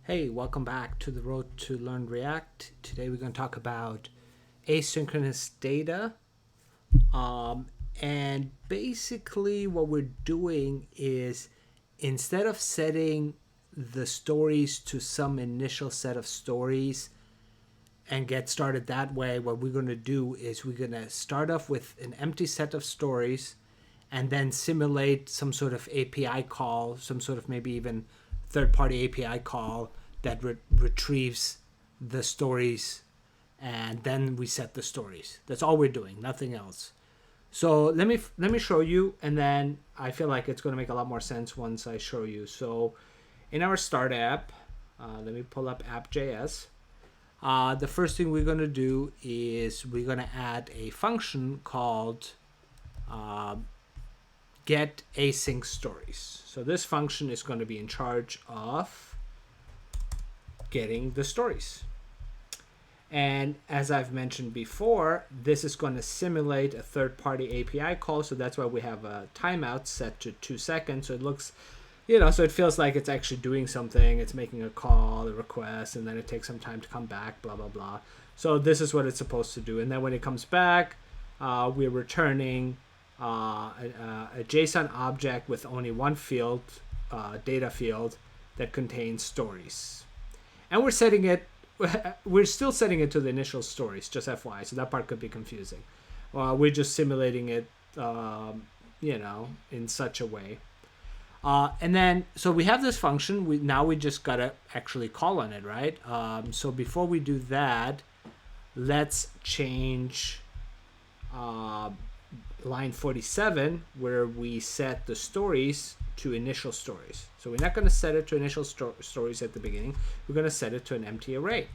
Hey, welcome back to the Road to Learn React. Today we're going to talk about asynchronous data. And basically what we're doing is instead of setting the stories to some initial set of stories and get started that way, what we're going to do is we're going to start off with an empty set of stories and then simulate some sort of API call, some sort of maybe even third-party API call that retrieves the stories, and then we set the stories. That's all we're doing, nothing else. So let me show you, and then I feel like it's going to make a lot more sense once I show you. So in our start app, let me pull up app.js. The first thing we're going to do is we're going to add a function called get async stories. So this function is going to be in charge of getting the stories. And as I've mentioned before, this is going to simulate a third-party API call. So that's why we have a timeout set to 2 seconds. So it looks, so it feels like it's actually doing something. It's making a call, a request, and then it takes some time to come back, blah, blah, blah. So this is what it's supposed to do. And then when it comes back, we're returning a JSON object with only one field, data field, that contains stories. And we're still setting it to the initial stories, just FYI, so that part could be confusing. We're just simulating it, in such a way. And then, so we have this function. Now we just gotta actually call on it, right? So before we do that, let's change line 47, where we set the stories to initial stories. So we're not going to set it to initial stories at the beginning. We're going to set it to an empty array.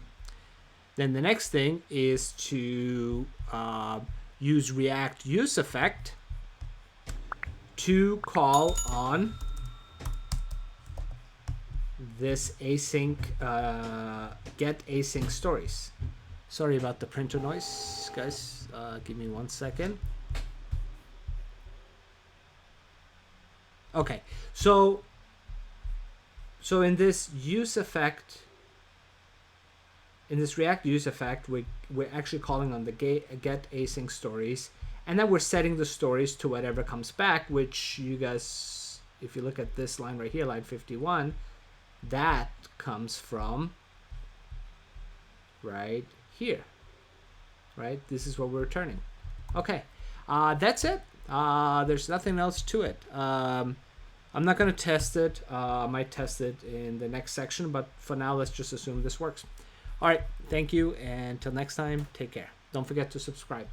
Then the next thing is to use react use effect to call on this async get async stories. Sorry about the printer noise, guys. Give me 1 second. Okay, so in this use effect, in this React use effect, we're actually calling on the get async stories, and then we're setting the stories to whatever comes back, which you guys, if you look at this line right here, line 51, that comes from right here, right? This is what we're returning. Okay, that's it. There's nothing else to it. I'm not going to test it. I might test it in the next section, but for now, let's just assume this works. All right, thank you, and until next time, take care. Don't forget to subscribe.